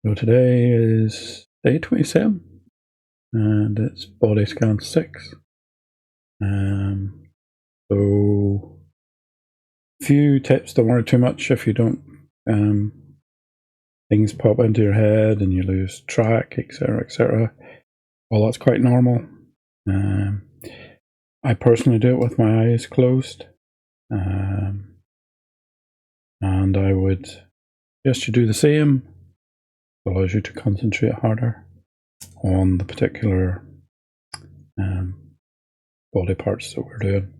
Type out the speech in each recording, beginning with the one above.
So today is day 27 and it's body scan 6. So few tips, don't worry too much if you don't things pop into your head and you lose track, etc, etc. Well, that's quite normal. I personally do it with my eyes closed, and I would suggest you do the same. It allows you to concentrate harder on the particular body parts that we're doing.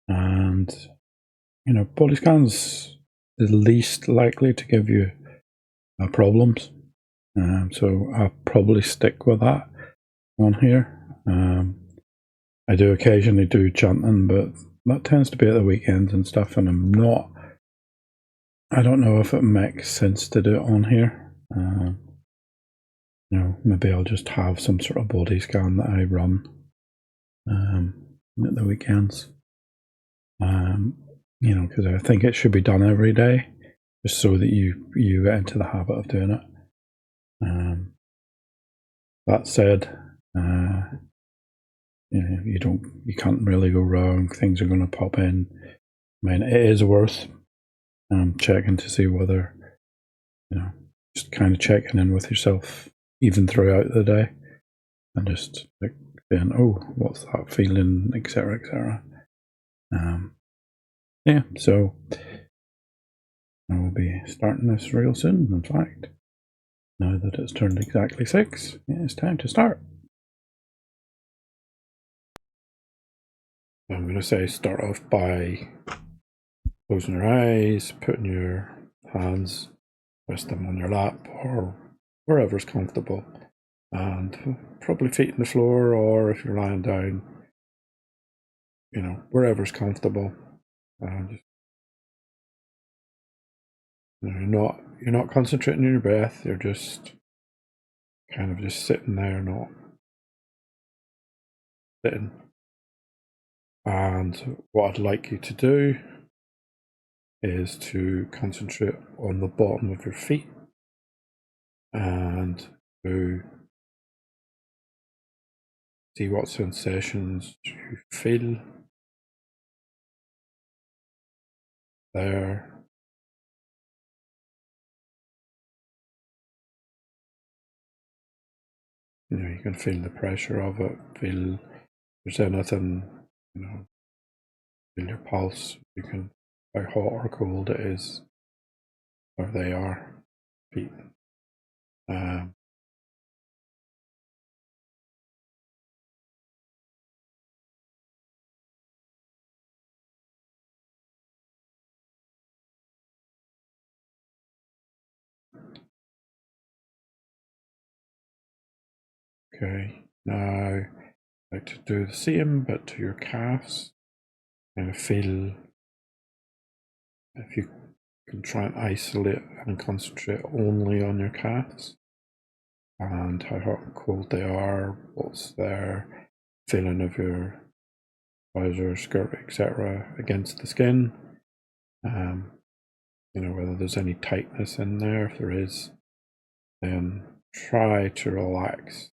And body scans is least likely to give you problems, so I'll probably stick with that on here. I do occasionally do chanting, but that tends to be at the weekends and stuff, and I don't know if it makes sense to do it on here. Maybe I'll just have some sort of body scan that I run at the weekends. Because I think it should be done every day, just so that you get into the habit of doing it. That said, you can't really go wrong. Things are going to pop in. I mean, it is worth checking to see whether, just kind of checking in with yourself even throughout the day, and just like saying, oh, what's that feeling, etc, etc. Yeah, so I will be starting this real soon. In fact, now that it's turned exactly 6, it's time to start. I'm going to say start off by closing your eyes, putting your hands, rest them on your lap or wherever's comfortable, and probably feet on the floor, or if you're lying down, wherever's comfortable. Just, you're not concentrating on your breath. You're just kind of just sitting there, not sitting. And what I'd like you to do is to concentrate on the bottom of your feet and to see what sensations you feel there. You can feel the pressure of it, feel if there's anything, feel your pulse. You can, how hot or cold it is, where they are, feet. Okay, now I'd like to do the same, but to your calves. Kind of feel if you can try and isolate and concentrate only on your calves and how hot and cold they are, what's their feeling of your trouser, skirt, etc. against the skin. Whether there's any tightness in there. If there is, then try to relax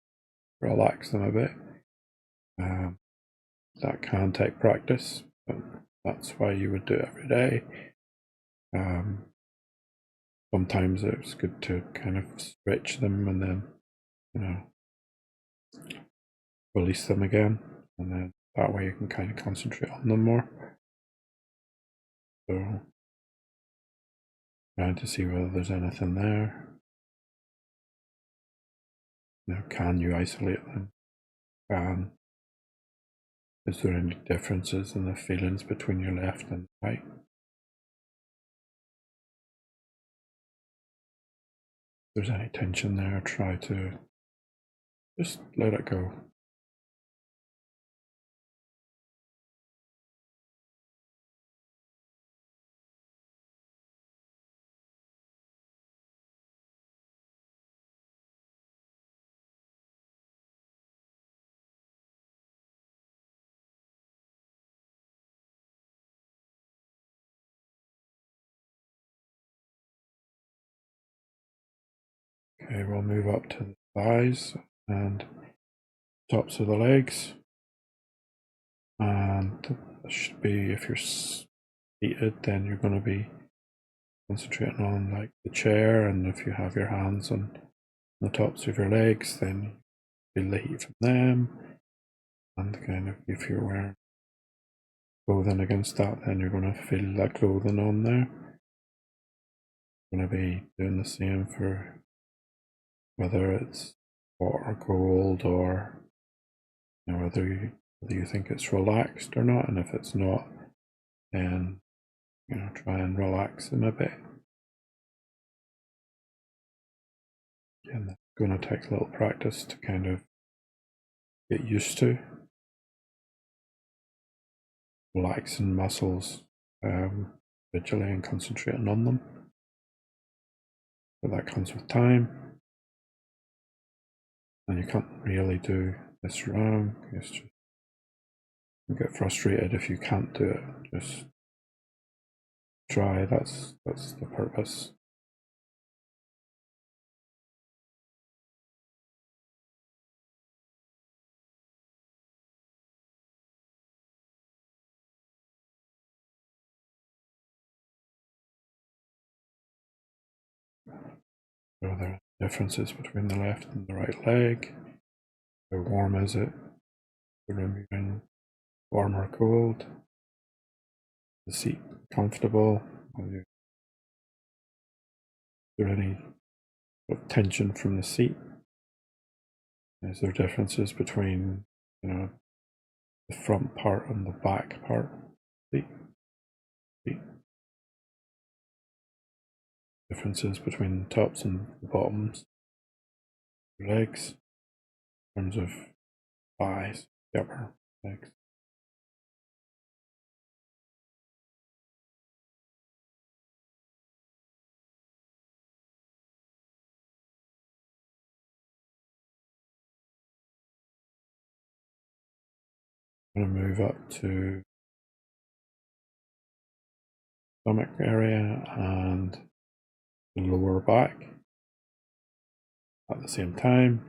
them a bit. That can take practice, but that's why you would do it every day. Sometimes it's good to kind of stretch them and then, release them again, and then that way you can kind of concentrate on them more. So trying to see whether there's anything there. Can you isolate them? Is there any differences in the feelings between your left and right? If there's any tension there, try to just let it go. Okay, we'll move up to the thighs and tops of the legs. And that should be, if you're seated, then you're going to be concentrating on like the chair, and if you have your hands on the tops of your legs, then feel the heat from them. And kind of, if you're wearing clothing against that, then you're going to feel that clothing on there. Going to be doing the same for whether it's hot or cold, or whether you think it's relaxed or not. And if it's not, then try and relax them a bit. And that's going to take a little practice to kind of get used to relaxing muscles visually and concentrating on them. But that comes with time, and you can't really do this wrong. It's just, you get frustrated if you can't do it. Just try. That's the purpose. So there are differences between the left and the right leg. How warm is it? The room you're in, warm or cold? The seat comfortable? Is there any tension from the seat? Is there differences between the front part and the back part? Seat. Differences between the tops and the bottoms, legs, in terms of thighs, the upper legs. I'm going to move up to stomach area and the lower back at the same time.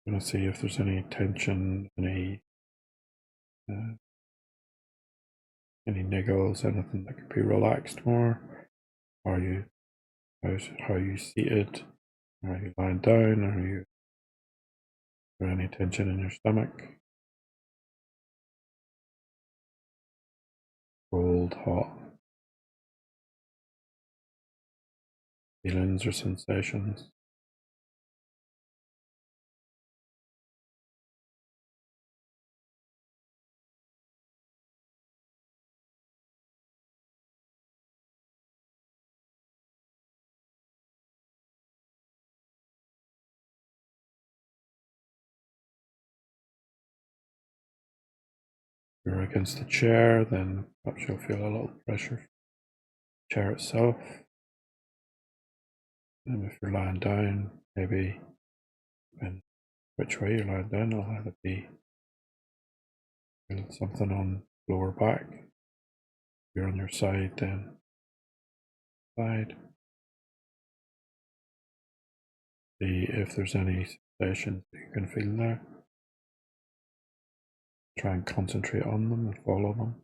I'm going to see if there's any tension, any niggles, anything that could be relaxed more. Are you how are you seated? Are you lying down? Is there any tension in your stomach? Cold, hot feelings or sensations? If you're against the chair, then perhaps you'll feel a little pressure from the chair itself. And if you're lying down, maybe depending which way you're lying down, it'll either be something on lower back. If you're on your side, then side. See if there's any sensations that you can feel there. Try and concentrate on them and follow them.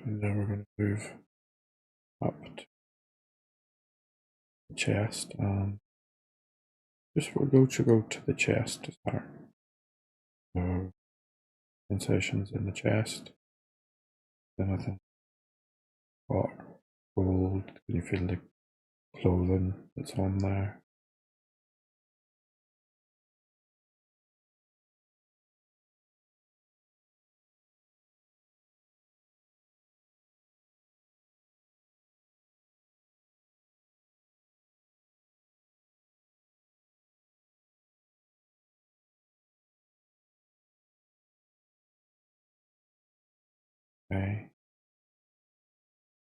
And now we're going to move up to the chest, and just we'll go to the chest to start. So sensations in the chest. Anything hot, cold? Can you feel the clothing that's on there? Okay.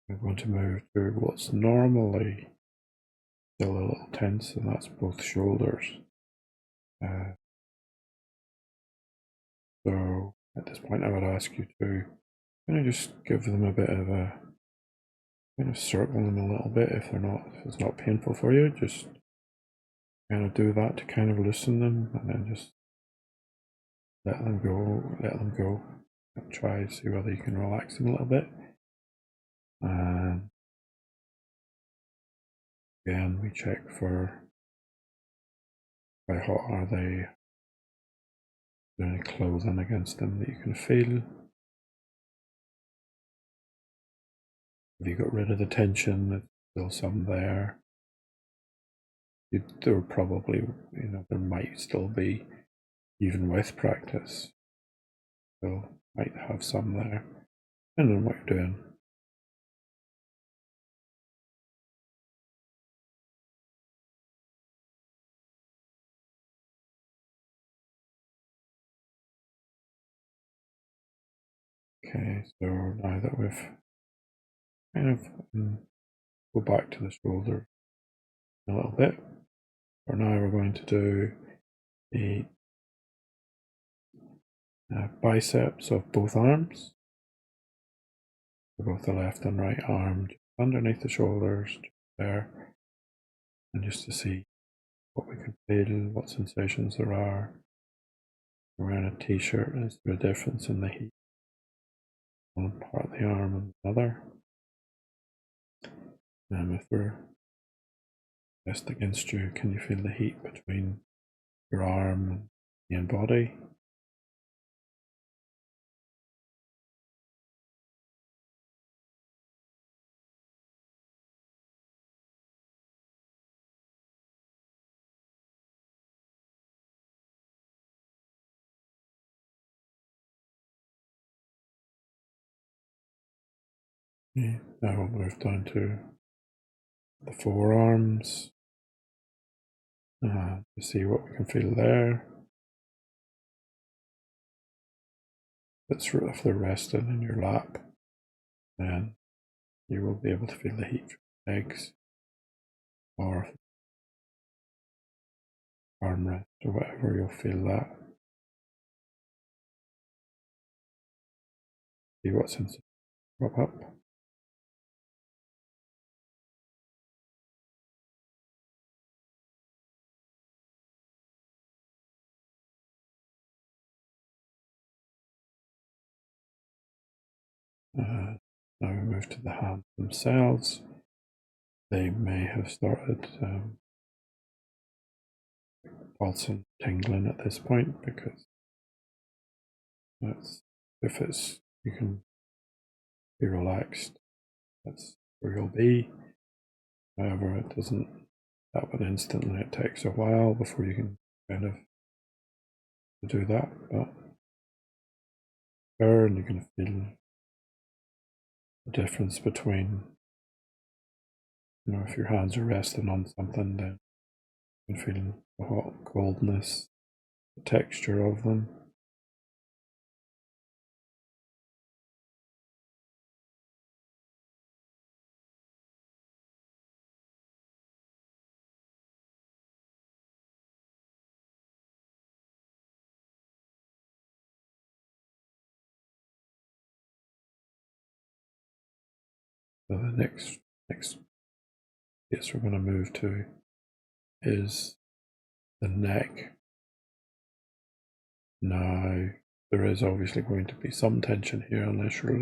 We're going to move to what's normally still a little tense, and that's both shoulders. So at this point, I would ask you to kind of just give them a bit of a kind of circle them a little bit if it's not painful for you. Just kind of do that to kind of loosen them, and then just let them go, and try to see whether you can relax them a little bit. And again, we check for how hot are they. Is there any clothing against them that you can feel? Have you got rid of the tension? There's still some there. There probably, there might still be, even with practice, still might have some there. Depending on what you're doing. Okay, so now that we've kind of go back to the shoulder a little bit. For now, we're going to do the biceps of both arms. For both the left and right arm, just underneath the shoulders, just there, and just to see what we can feel, what sensations there are. We're wearing a t-shirt, is there a difference in the heat on part of the arm and another? If we're pressed against you, can you feel the heat between your arm and body? Okay, now we'll move down to the forearms to see what we can feel there. If they're resting in your lap, then you will be able to feel the heat from your legs or armrest or whatever, you'll feel that. See what sensations crop up. Now we move to the hands themselves. They may have started pulsing, tingling at this point, because you can be relaxed, that's where you'll be. However, it doesn't happen instantly. It takes a while before you can kind of do that, but and you can feel the difference between, if your hands are resting on something, then you can feel the hot coldness, the texture of them. So the next place we're going to move to is the neck. Now, there is obviously going to be some tension here unless you're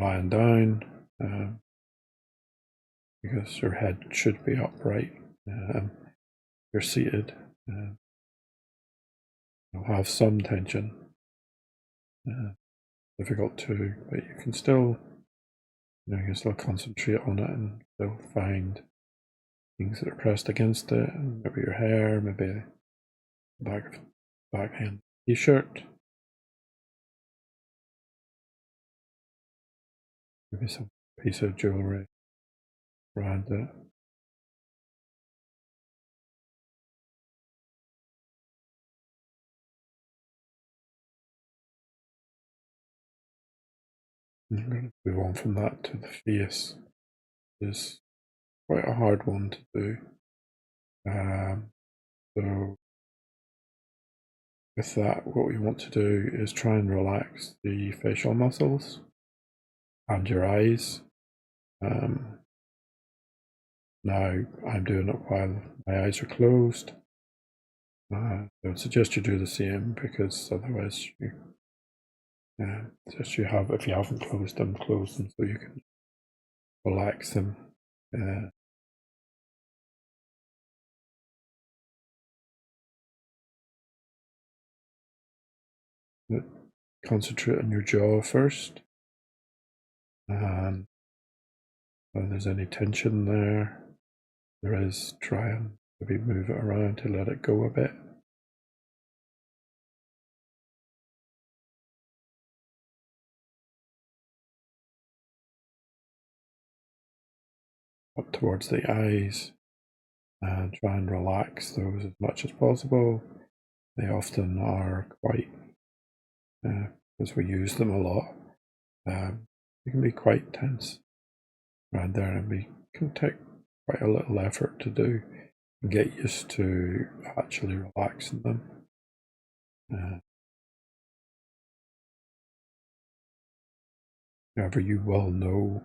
lying down, because your head should be upright. You're seated. You'll have some tension. Difficult to, but you can still, you can still concentrate on it and still find things that are pressed against it. Maybe your hair, maybe the backhand t-shirt, maybe some piece of jewelry around it. And I'm going to move on from that to the face. It's quite a hard one to do. So with that, what we want to do is try and relax the facial muscles and your eyes. Now I'm doing it while my eyes are closed. I would suggest you do the same, because otherwise you just if you haven't closed them, close them so you can relax them. Concentrate on your jaw first, and if there's any tension there is, try and maybe move it around to let it go a bit. Up towards the eyes, and try and relax those as much as possible. They often are quite, as we use them a lot, they can be quite tense around there, and we can take quite a little effort to do and get used to actually relaxing them. However, you will know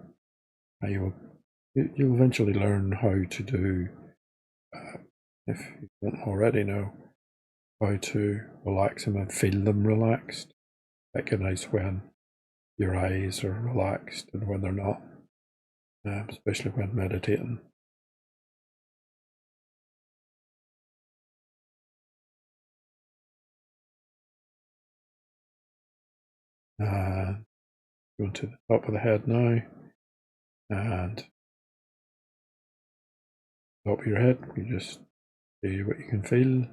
how you'll eventually learn how to do, if you don't already know, how to relax them and feel them relaxed. Recognize when your eyes are relaxed and when they're not, especially when meditating. Going to the top of the head now, and top of your head, you just see what you can feel.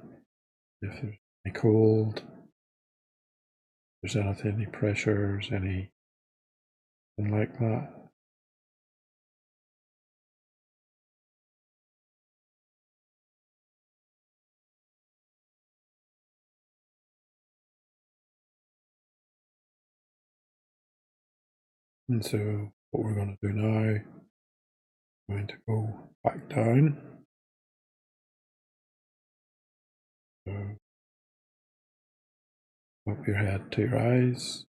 If there's any cold, if there's anything, any pressures, anything like that. And so what we're going to do now, we're going to go back down. So up your head to your eyes,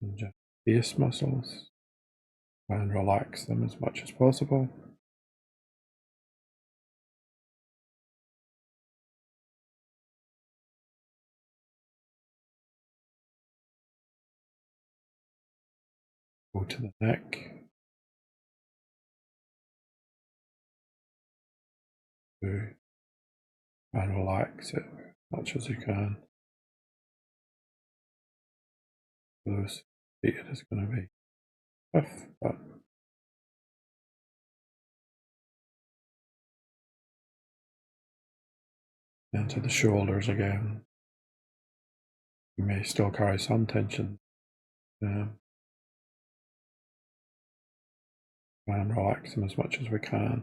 and just face muscles, and relax them as much as possible. Go to the neck, and relax it as much as you can. Those feet is going to be tough, but into the shoulders again. You may still carry some tension, and relax them as much as we can.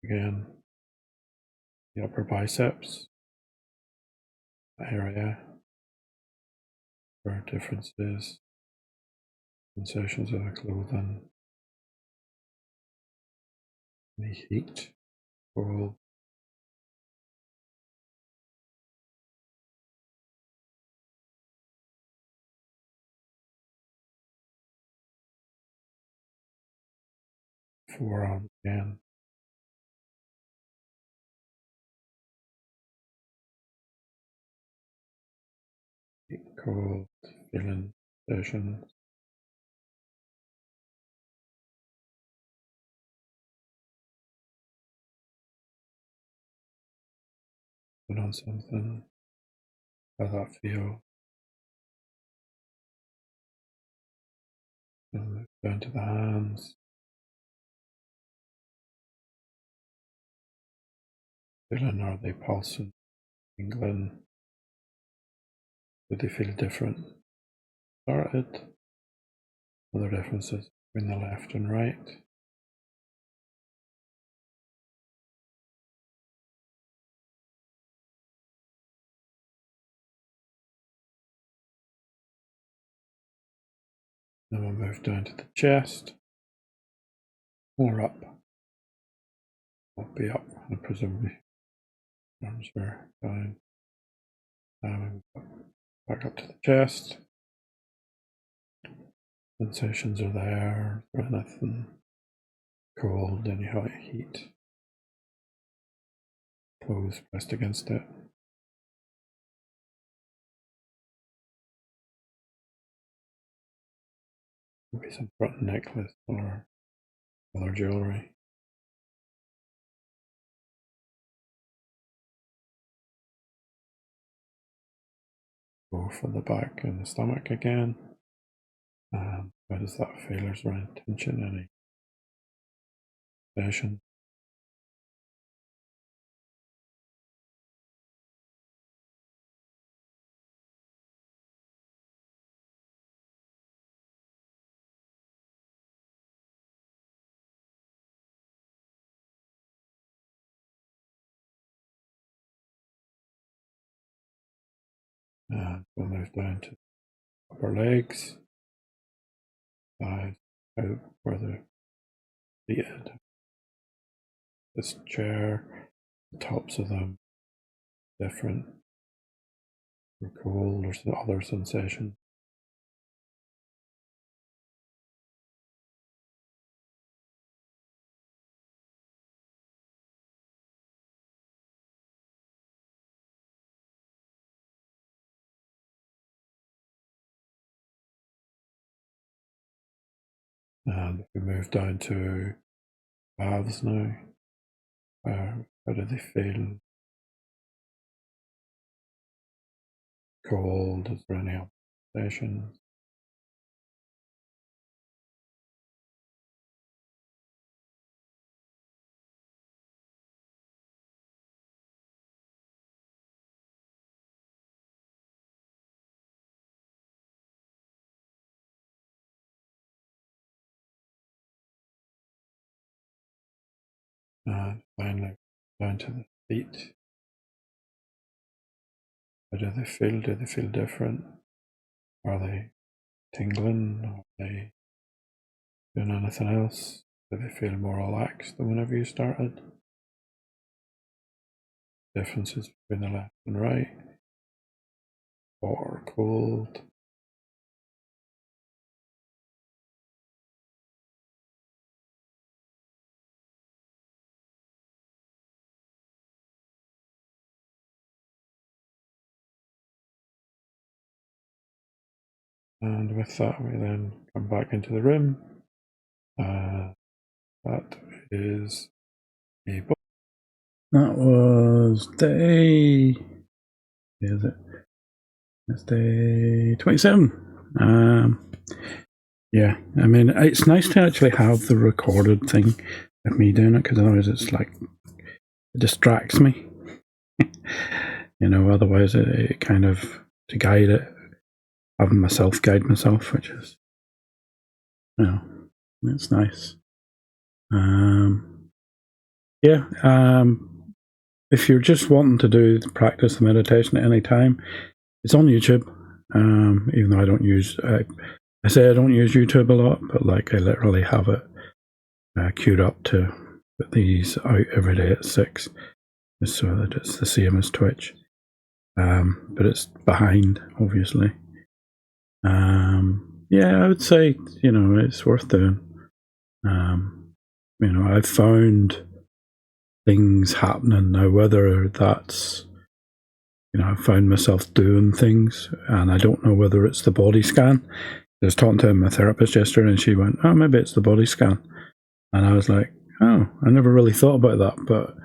Again, the upper biceps area, where differences, sensations of the clothing, any heat, cold. Forearm again. Heat, cold, feeling sensations. Put on something. How that feel? And move down to the hands. Feeling, are they pulsing, tingling? Do they feel different? Started. other differences between the left and right. Then we'll move down to the chest. More up. I'll be up, and presumably arms are down. Back up to the chest. Sensations are there. Anything cold, any hot heat. Clothes pressed against it. Maybe some front necklace or other jewelry. Go for the back and the stomach again. How does that feel? Is there any tension, any tension? And we'll move down to upper legs, thighs, out where the feet hit this chair, the tops of them different, or cold, or some other sensation. And we move down to calves now. How do they feel? Cold? Is there any sensations? And finally, down to the feet. How do they feel? Do they feel different? Are they tingling? Are they doing anything else? Do they feel more relaxed than whenever you started? Differences between the left and right, hot or cold. And with that, we then come back into the room. That is a book. That was day. Is it? It's day 27. Yeah, I mean, it's nice to actually have the recorded thing of me doing it, because otherwise it's like, it distracts me. You know, otherwise it kind of, to guide it, having myself guide myself, which is, you know, it's nice. Yeah, if you're just wanting to do practice the meditation at any time, it's on YouTube. Even though I don't use, I say I don't use YouTube a lot, but like I literally have it queued up to put these out every day at 6, just so that it's the same as Twitch. But it's behind, obviously. Yeah, I would say, you know, it's worth doing. You know, I've found things happening now, whether that's, you know, I found myself doing things, and I don't know whether it's the body scan. I was talking to my therapist yesterday, and she went, "Oh, maybe it's the body scan," and I was like, "Oh, I never really thought about that." But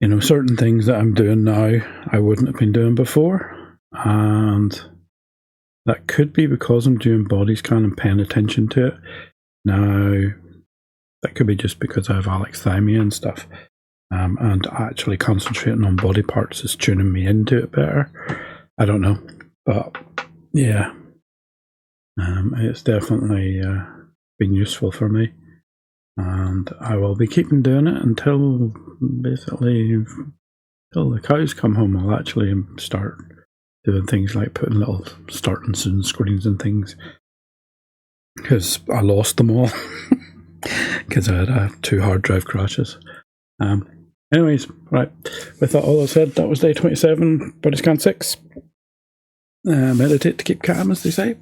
you know, certain things that I'm doing now, I wouldn't have been doing before, and that could be because I'm doing body scan and paying attention to it. Now, that could be just because I have alexithymia and stuff. And actually concentrating on body parts is tuning me into it better. I don't know. But yeah. It's definitely been useful for me, and I will be keeping doing it until basically till the cows come home. I'll actually start doing things like putting little starting soon screens and things, because I lost them all because I had 2 hard drive crashes. Anyways, right, with that all I said, that was day 27, body scan 6. Meditate to keep calm, as they say.